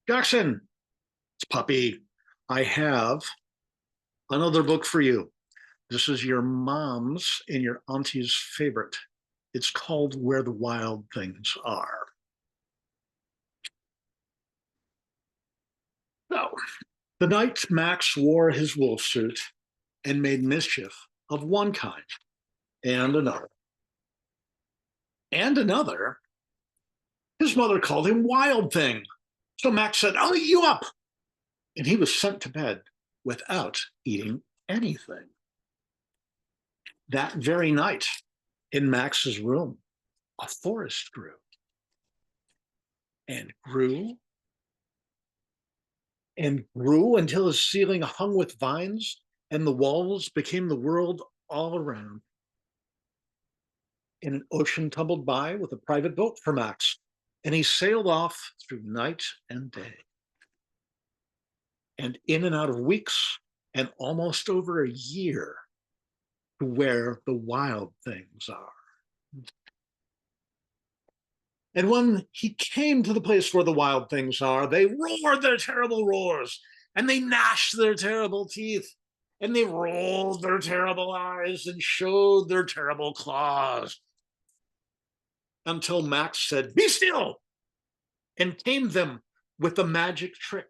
Jackson, it's Puppy. I have another book for you. This is your mom's and your auntie's favorite. It's called Where the Wild Things Are. So, the night Max wore his wolf suit and made mischief of one kind and another and another, his mother called him Wild Thing. So Max said, I'll eat you up. And he was sent to bed without eating anything. That very night, in Max's room, a forest grew and grew and grew until his ceiling hung with vines and the walls became the world all around. And an ocean tumbled by with a private boat for Max, and he sailed off through night and day. And in and out of weeks, and almost over a year, to where the wild things are. And when he came to the place where the wild things are, they roared their terrible roars, and they gnashed their terrible teeth, and they rolled their terrible eyes and showed their terrible claws. Until Max said, Be still, and tamed them with the magic trick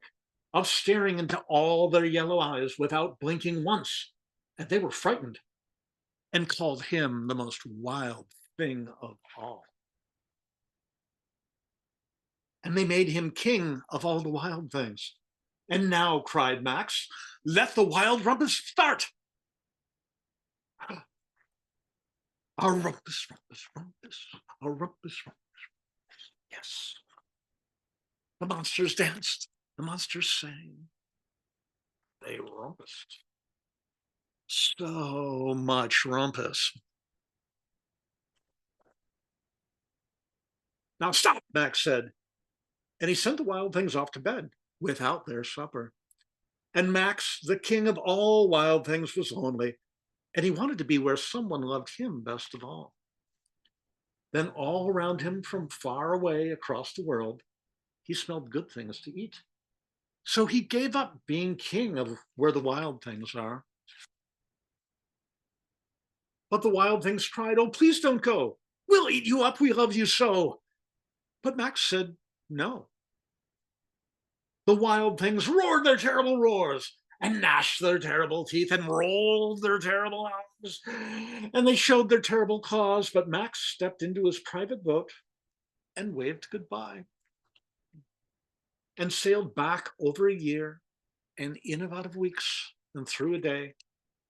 of staring into all their yellow eyes without blinking once. And they were frightened and called him the most wild thing of all. And they made him king of all the wild things. And now, cried Max, let the wild rumpus start. A rumpus, rumpus, rumpus, a rumpus, rumpus. Yes. The monsters danced, the monsters sang. They rumpused. So much rumpus. Now stop, Max said. And he sent the wild things off to bed without their supper. And Max, the king of all wild things, was lonely, and he wanted to be where someone loved him best of all. Then all around him, from far away across the world, he smelled good things to eat. So he gave up being king of where the wild things are. But the wild things cried, Oh, please don't go. We'll eat you up. We love you so. But Max said, No. The wild things roared their terrible roars and gnashed their terrible teeth and rolled their terrible eyes. And they showed their terrible claws. But Max stepped into his private boat and waved goodbye and sailed back over a year and in and out of weeks and through a day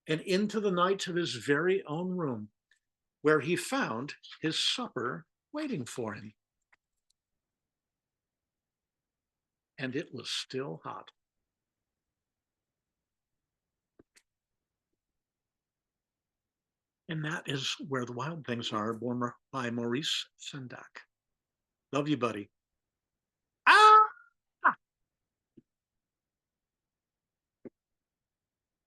and into the night of his very own room, where he found his supper waiting for him. And it was still hot. And that is Where the Wild Things Are, born by Maurice Sendak. Love you, buddy.